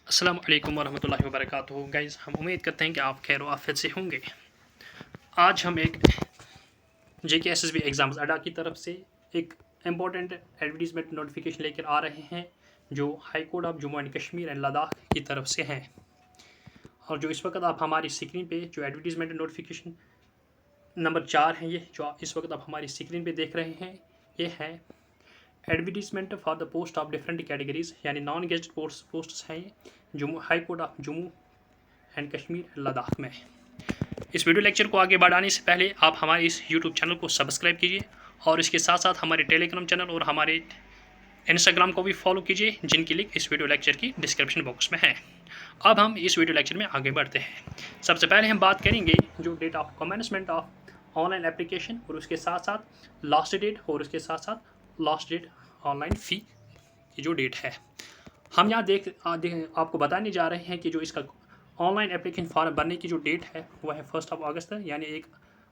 अस्सलाम वालेकुम वरहमतुल्लाहि वबरकातुहू। गाइज़, हम उम्मीद करते हैं कि आप खैर आफियत से होंगे। आज हम एक JK SSB एग्ज़ाम्स अड्डा की तरफ से एक इम्पॉर्टेंट एडवर्टीज़मेंट नोटिफिकेशन लेकर आ रहे हैं जो high court of Jammu and Kashmir and Ladakh की तरफ से हैं। और जो इस वक्त आप हमारी स्क्रीन पे जो एडवर्टीज़मेंट नोटिफिकेशन नंबर 4 है, ये जो इस वक्त आप हमारी स्क्रीन पे देख रहे हैं, ये है advertisement for the post of different categories, यानी नॉन गेस्ट पोस्ट्स हैं Jammu high court of Jammu and Kashmir Ladakh में। इस वीडियो लेक्चर को आगे बढ़ाने से पहले आप हमारे इस यूट्यूब चैनल को सब्सक्राइब कीजिए और इसके साथ साथ हमारे टेलीग्राम चैनल और हमारे इंस्टाग्राम को भी फॉलो कीजिए, जिनकी लिंक इस वीडियो लेक्चर की डिस्क्रिप्शन बॉक्स में है। अब हम इस वीडियो लेक्चर में आगे बढ़ते हैं। सबसे पहले हम बात करेंगे जो date of commencement of online application और उसके साथ साथ लास्ट डेट और उसके साथ साथ लास्ट डेट ऑनलाइन फ़ी की जो डेट है। हम यहाँ आपको बताने जा रहे हैं कि जो इसका ऑनलाइन एप्लीकेशन फॉर्म भरने की जो डेट है वो है 1 अगस्त, यानी 1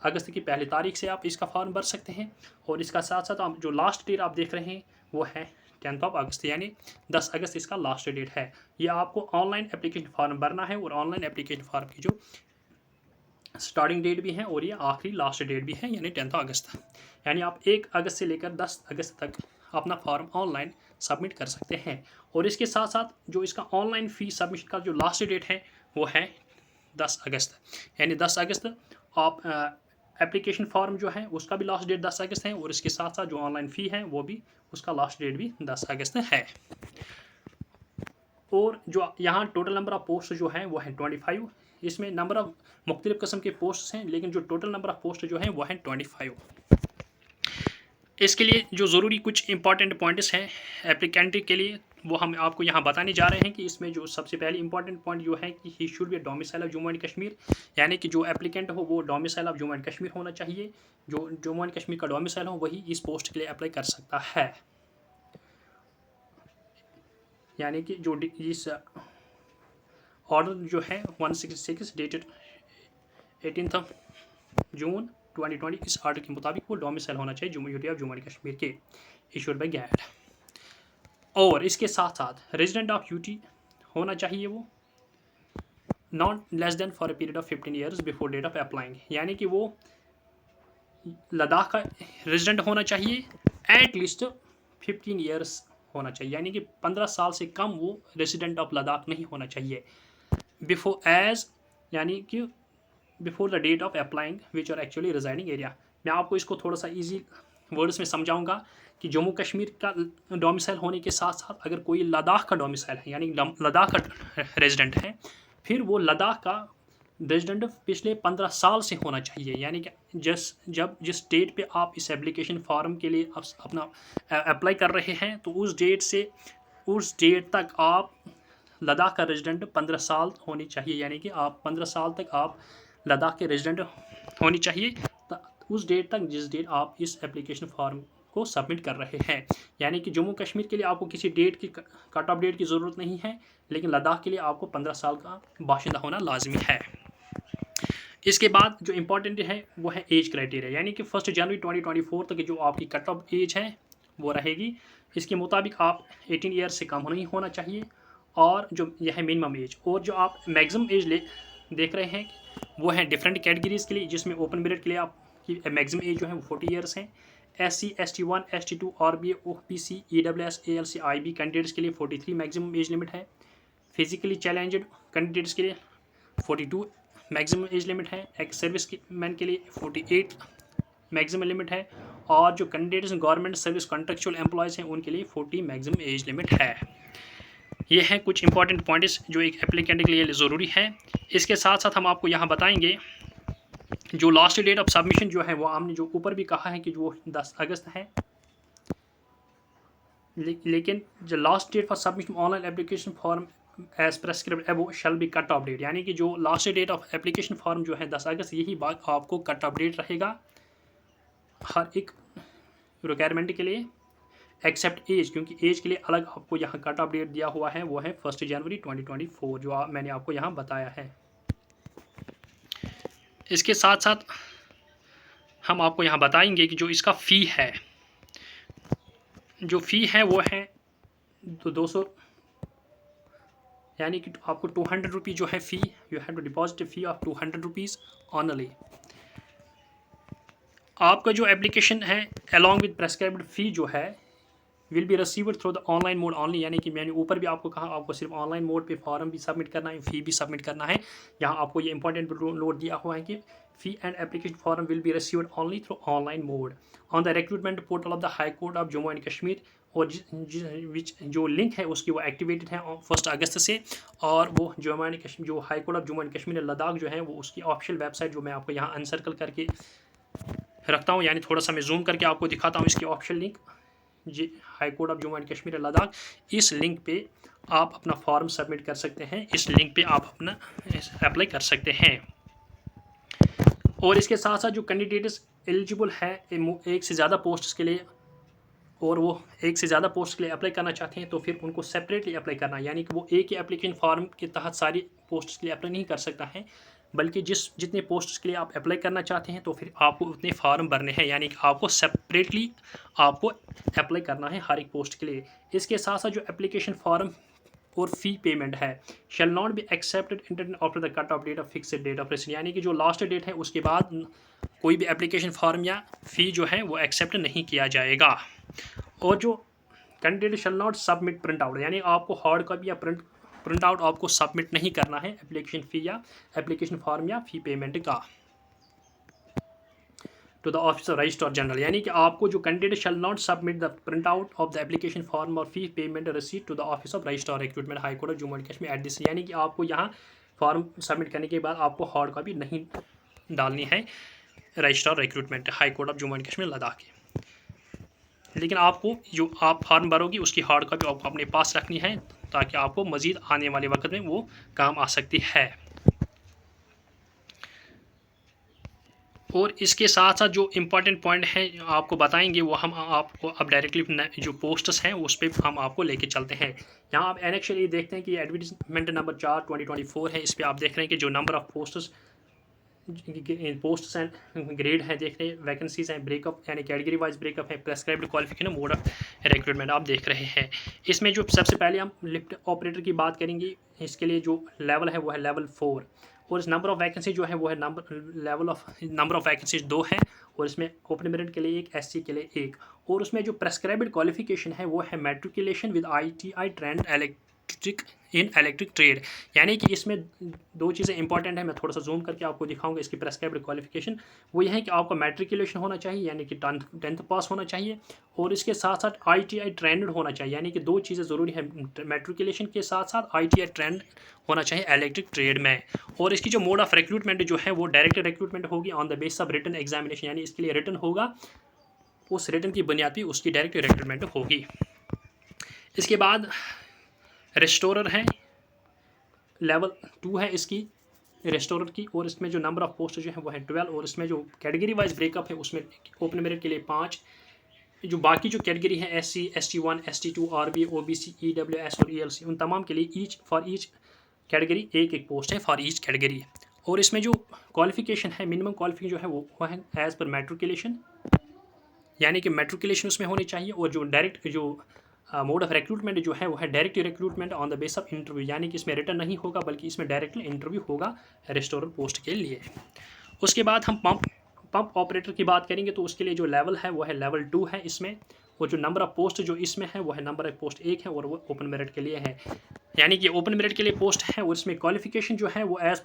अगस्त की पहली तारीख से आप इसका फॉर्म भर सकते हैं। और इसका साथ साथ आप जो लास्ट डेट आप देख रहे हैं वो है 10 अगस्त, यानी 10 अगस्त इसका लास्ट डेट है। ये आपको ऑनलाइन एप्लीकेशन फॉर्म भरना है और ऑनलाइन एप्लीकेशन फॉर्म की जो स्टार्टिंग डेट भी है और ये आखिरी लास्ट डेट भी है, यानी 10 अगस्त। यानी आप 1 अगस्त से लेकर 10 अगस्त तक अपना फॉर्म ऑनलाइन सबमिट कर सकते हैं। और इसके साथ साथ जो इसका ऑनलाइन फ़ी सबमिशन का जो लास्ट डेट है वो है 10 अगस्त, यानी 10 अगस्त आप एप्लीकेशन फॉर्म जो है उसका भी लास्ट डेट 10 अगस्त है और इसके साथ साथ जो ऑनलाइन फ़ी है वो भी उसका लास्ट डेट भी 10 अगस्त है। और जो यहाँ टोटल नंबर ऑफ़ पोस्ट जो है वो है 25। इसमें नंबर ऑफ मुख्तलिफ़ किस्म के पोस्ट हैं, लेकिन जो टोटल नंबर ऑफ़ पोस्ट जो है वो है 25। इसके लिए जो ज़रूरी कुछ इंपॉर्टेंट पॉइंट्स हैं एप्लीकेंट के लिए वो हम आपको यहाँ बताने जा रहे हैं कि इसमें जो सबसे पहले इंपॉर्टेंट पॉइंट जो है कि he should be domicile of Jammu and Kashmir, यानी कि जो एप्लीकेंट हो वो domicile of Jammu and Kashmir होना चाहिए। जो जम्मू एंड कश्मीर का डोमिसाइल हो वही इस पोस्ट के लिए अप्लाई कर सकता है। यानी कि जो इस ऑर्डर जो है 166 डेटेड 18 जून 2020, इस आर्डर के मुताबिक वो डोमिसाइल होना चाहिए unity of Jammu and Kashmir के, इशूड बाय गैट। और इसके साथ साथ रेजिडेंट ऑफ यूटी होना चाहिए वो not less than for a period of 15 years before date of applying, यानी कि वो लद्दाख का रेजिडेंट होना चाहिए, एट लीस्ट 15 ईयर्स होना चाहिए, यानी कि 15 साल से कम वो रेजिडेंट ऑफ लद्दाख नहीं होना चाहिए। बिफोर एज यानी कि before the date of applying which are actually residing area. मैं आपको इसको थोड़ा सा ईजी वर्ड्स में समझाऊंगा कि जम्मू कश्मीर का डोमिसाइल होने के साथ साथ अगर कोई लद्दाख का डोमिसाइल है, यानी लद्दाख का रेजिडेंट है, फिर वो लद्दाख का रेजिडेंट पिछले 15 साल से होना चाहिए। यानी कि जिस डेट पे आप इस एप्लीकेशन फॉर्म के लिए अपना अप्लाई कर रहे हैं, तो उस डेट से उस डेट तक आप लद्दाख का रेजिडेंट 15 साल होनी चाहिए, यानी कि आप 15 साल तक आप लद्दाख के रेजिडेंट होनी चाहिए उस डेट तक जिस डेट आप इस एप्लीकेशन फॉर्म को सबमिट कर रहे हैं। यानी कि जम्मू कश्मीर के लिए आपको किसी डेट की कट ऑफ डेट की ज़रूरत नहीं है, लेकिन लद्दाख के लिए आपको 15 साल का बाशिंदा होना लाजमी है। इसके बाद जो इम्पोर्टेंट है वो है एज क्राइटेरिया, यानी कि 1 जनवरी 2024 तक जो आपकी कट ऑफ एज है वो रहेगी। इसके मुताबिक आप 18 ईयर से कम नहीं होना चाहिए, और जो यह है मिनिमम एज। और जो आप मैक्सिमम एज देख रहे हैं वो है डिफरेंट कैटेगरीज़ के लिए, जिसमें ओपन मेरिट के लिए आपकी मैक्सिमम एज जो है वो 40 ईयर्स हैं। SC ST1 ST2 RBA OPC EWS ALC IB candidates के लिए 43 मैक्सिमम एज लिमिट है। फिजिकली चैलेंज्ड कैंडिडेट्स के लिए 42 मैक्सिमम एज लिमिट है। एक सर्विस मैन के लिए 48 मैक्सिमम लिमिट है, और जो candidates government service contractual employees हैं उनके लिए 40 मैक्सिमम एज लिमिट है। ये हैं कुछ इंपॉर्टेंट पॉइंट्स जो एक एप्लीकेंट के लिए ज़रूरी है। इसके साथ साथ हम आपको यहाँ बताएंगे जो लास्ट डेट ऑफ सबमिशन जो है वो हमने जो ऊपर भी कहा है कि जो 10 अगस्त है, लेकिन जो last date for submission online application form as prescribed above shall be cut off date, यानी कि जो last date of application form जो है 10 अगस्त, यही बात आपको कट ऑफ डेट रहेगा हर एक रिक्वायरमेंट के लिए, एक्सेप्ट एज, क्योंकि एज के लिए अलग आपको यहाँ कट ऑफ डेट दिया हुआ है, वो है 1 जनवरी 2024 जो मैंने आपको यहाँ बताया है। इसके साथ साथ हम आपको यहाँ बताएंगे कि जो इसका फ़ी है, जो फ़ी है वो है 200, यानी कि आपको 200 रुपीज़ जो है fee, you have to deposit fee of 200 rupees only. आपका जो एप्लीकेशन है अलॉन्ग विद प्रेस्क्राइब्ड फ़ी जो है will be received through the online mode only, यानी कि मैंने ऊपर भी आपको कहा आपको सिर्फ ऑनलाइन मोड पे फॉर्म भी सबमिट करना है, फ़ी भी सबमिट करना है। यहाँ आपको ये इंपॉर्टेंट नोट दिया हुआ है कि फ़ी and application form will be received only through online mode on the recruitment portal of the high court of Jammu and Kashmir. और जो लिंक है उसकी वो एक्टिवेटेड है 1 अगस्त से, और वो जम्मू एंड कश्मीर जो high court of Jammu and Kashmir Ladakh जो है वो उसकी ऑफिशियल वेबसाइट जो मैं आपको यहाँ अनसर्कल करके रखता हूँ, यानी थोड़ा सा मैं जूम करके आपको दिखाता हूँ इसकी ऑफिशियल लिंक जी high court of Jammu and Kashmir Ladakh. इस लिंक पे आप अपना फॉर्म सबमिट कर सकते हैं, इस लिंक पे आप अपना अप्लाई कर सकते हैं। और इसके साथ साथ जो कैंडिडेट्स एलिजिबल है एक से ज़्यादा पोस्ट के लिए, और वो एक से ज़्यादा पोस्ट के लिए अप्लाई करना चाहते हैं तो फिर उनको सेपरेटली अप्लाई करना, यानी कि वो एक ही एप्लीकेशन फॉर्म के तहत सारी पोस्ट के लिए अप्लाई नहीं कर सकता है, बल्कि जितने पोस्ट्स के लिए आप अप्लाई करना चाहते हैं तो फिर आपको उतने फार्म भरने हैं, यानी कि आपको सेपरेटली आपको अप्लाई करना है हर एक पोस्ट के लिए। इसके साथ साथ जो एप्लीकेशन फॉर्म और फ़ी पेमेंट है shall not be accepted internet after the cut off date of fixed date of residence, यानी कि जो लास्ट डेट है उसके बाद कोई भी एप्लीकेशन फॉर्म या फ़ी जो है वो एक्सेप्ट नहीं किया जाएगा। और जो candidate shall not submit print out, यानी आपको हार्ड कॉपी या प्रिंट आउट आपको सबमिट नहीं करना है एप्लीकेशन फ़ी या एप्लीकेशन फॉर्म या फ़ी पेमेंट का to the office of registrar general, यानी कि आपको जो candidate shall not submit the print out of the application form और fee payment receipt to the office of registrar recruitment high court of Jammu and Kashmir at this, यानी कि आपको यहाँ form submit करने के बाद आपको हार्ड कॉपी नहीं डालनी है registrar recruitment high court of Jammu and Kashmir Ladakh के, लेकिन आपको जो आप फॉर्म भरोगी उसकी हार्ड कॉपी आपको अपने पास रखनी है ताकि आपको मज़ीद आने वाले वक्त में वो काम आ सकती है। और इसके साथ साथ जो इम्पोर्टेंट पॉइंट है आपको बताएंगे वो हम आपको अब डायरेक्टली जो पोस्टर्स हैं उस पर हम आपको लेके चलते हैं। यहाँ आप एनेक्शन ये देखते हैं कि एडवर्टीजमेंट नंबर 4 2024 है, इस पर आप देख रहे हैं कि जो number of posts and grade हैं देख रहे हैं, वैकेंसीज हैं, ब्रेकअप यानी कैटेगरी वाइज ब्रेकअप है, prescribed qualification mode of recruitment आप देख रहे हैं। इसमें जो सबसे पहले हम लिफ्ट ऑपरेटर की बात करेंगे, इसके लिए जो लेवल है वो है लेवल 4, और इस नंबर ऑफ वैकेंसी जो है वो है नंबर ऑफ वैकेंसीज 2 है, और इसमें ओपन मेरिट के लिए 1, एससी के लिए 1, और उसमें जो प्रेस्क्राइब्ड क्वालिफिकेशन है वो है matriculation with ITI trend electric trade, यानी कि इसमें 2 चीज़ें इंपॉर्टेंट है, मैं थोड़ा सा जूम करके आपको दिखाऊंगा इसकी प्रेस्क्राइब्ड क्वालिफिकेशन। वो यह है कि आपको मैट्रिकुलेशन होना चाहिए यानी कि 10th पास होना चाहिए, और इसके साथ साथ ITI ट्रेंड होना चाहिए, यानी कि 2 चीज़ें ज़रूरी है, मैट्रिकुलेशन के साथ साथ ITI ट्रेंड होना चाहिए इलेक्ट्रिक ट्रेड में। और इसकी जो मोड ऑफ रिक्रूटमेंट जो है वो डायरेक्ट रिक्रूटमेंट होगी on the base of written examination, यानी इसके लिए रिटन होगा, उस रिटन की बुनियाद पर उसकी डायरेक्ट रिक्रूटमेंट होगी। इसके बाद रेस्टोरर है, लेवल 2 है इसकी रेस्टोरर की, और इसमें जो नंबर ऑफ पोस्ट जो है वो है 12, और इसमें जो कैटेगरी वाइज ब्रेकअप है उसमें ओपन मेरिट के लिए 5, जो बाकी जो कैटेगरी है SC ST1 ST2 RB OBC EWS और ELC उन तमाम के लिए फॉर ईच कैटेगरी एक पोस्ट है फॉर ईच कैटेगरी। और इसमें जो क्वालिफिकेशन है मिनिमम क्वालिफिकेशन जो है वो है एज पर मैट्रिकुलेशन, यानी कि मैट्रिकुलेशन उसमें होनी चाहिए, और जो डायरेक्ट जो मोड ऑफ रिक्रूटमेंट जो है वो है direct recruitment on the base of interview, यानी कि इसमें रिटर्न नहीं होगा बल्कि इसमें डायरेक्टली इंटरव्यू होगा रेस्टोरर पोस्ट के लिए। उसके बाद हम पंप ऑपरेटर की बात करेंगे, तो उसके लिए जो लेवल है वो है लेवल 2 है इसमें, और जो नंबर ऑफ पोस्ट जो इसमें है वो है नंबर ऑफ पोस्ट 1 है, और वो ओपन मेरिट के लिए है, यानी कि ओपन मेरिट के लिए पोस्ट है, और इसमें क्वालिफिकेशन जो है वो एज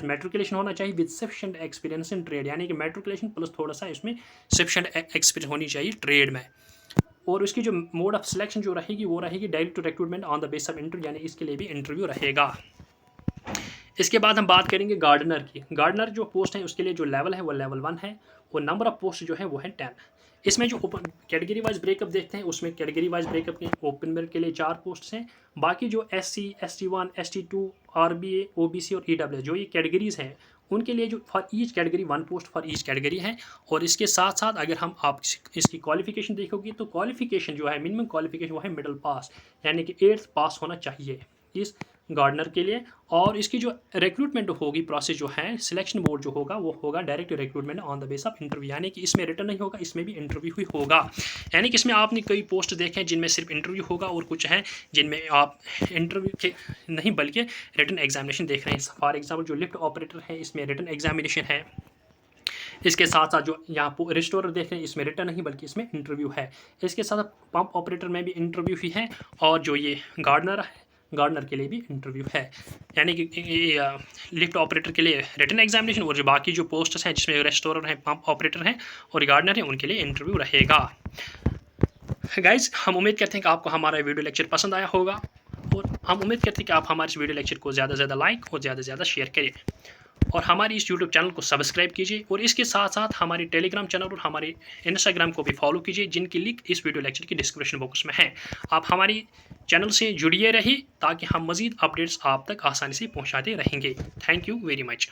मैट्रिकुलेशन होना चाहिए with sufficient experience in trade, यानी कि मैट्रिकुलेशन प्लस थोड़ा सा इसमें सफिशिएंट एक्सपीरियंस होनी चाहिए ट्रेड में। और उसकी जो मोड ऑफ सिलेक्शन जो रहेगी वो रहेगी direct to recruitment on the base of interview, यानी इसके लिए भी इंटरव्यू रहेगा। इसके बाद हम बात करेंगे गार्डनर की। गार्डनर जो पोस्ट है उसके लिए जो लेवल है वो लेवल 1 है, और नंबर ऑफ पोस्ट जो है वो है 10। इसमें जो ओपन कैटेगरी वाइज ब्रेकअप देखते हैं उसमें कैटेगरी वाइज ब्रेकअप के ओपन मेरिट के लिए 4 पोस्ट हैं, बाकी जो SC ST1 ST2 RBA OBC और EWS जो ये कैटेगरीज हैं उनके लिए जो for each category 1 post for each category है। और इसके साथ साथ अगर हम आप इसकी क्वालिफिकेशन देखोगे तो क्वालिफिकेशन जो है मिनिमम क्वालिफिकेशन वो है मिडिल पास, यानी कि 8th पास होना चाहिए इस गार्डनर के लिए। और इसकी जो रिक्रूटमेंट होगी, प्रोसेस जो है, सिलेक्शन बोर्ड जो होगा वो होगा direct recruitment on the base of interview, यानी कि इसमें रिटर्न नहीं होगा, इसमें भी इंटरव्यू ही होगा। यानी कि इसमें आपने कई पोस्ट देखे हैं जिनमें सिर्फ इंटरव्यू होगा और कुछ हैं जिनमें आप इंटरव्यू के नहीं बल्कि रिटर्न एग्जामिनेशन देख रहे हैं। फॉर एग्जाम्पल जो लिफ्ट ऑपरेटर है इसमें रिटर्न एग्जामिनेशन है। इसके साथ साथ जो यहाँ रिस्टोरर देख रहे हैं इसमें रिटर्न नहीं बल्कि इसमें इंटरव्यू है। इसके साथ पंप ऑपरेटर में भी इंटरव्यू ही है, और जो ये गार्डनर है, गार्डनर के लिए भी इंटरव्यू है। यानी कि लिफ्ट ऑपरेटर के लिए रिटन एग्जामिनेशन, और जो बाकी जो पोस्ट्स हैं जिसमें रेस्टोरर हैं, पंप ऑपरेटर हैं और गार्डनर हैं, उनके लिए इंटरव्यू रहेगा। गाइज, हम उम्मीद करते हैं कि आपको हमारा वीडियो लेक्चर पसंद आया होगा, और हम उम्मीद करते हैं कि आप हमारे इस वीडियो लेक्चर को ज़्यादा से ज़्यादा लाइक और ज़्यादा से ज़्यादा शेयर करें, और हमारी इस यूट्यूब चैनल को सब्सक्राइब कीजिए, और इसके साथ साथ हमारी टेलीग्राम चैनल और हमारे इंस्टाग्राम को भी फॉलो कीजिए, जिनकी लिंक इस वीडियो लेक्चर की डिस्क्रिप्शन बॉक्स में है। आप हमारी चैनल से जुड़िए रहिए ताकि हम मज़ीद अपडेट्स आप तक आसानी से पहुंचाते रहेंगे। Thank you very much.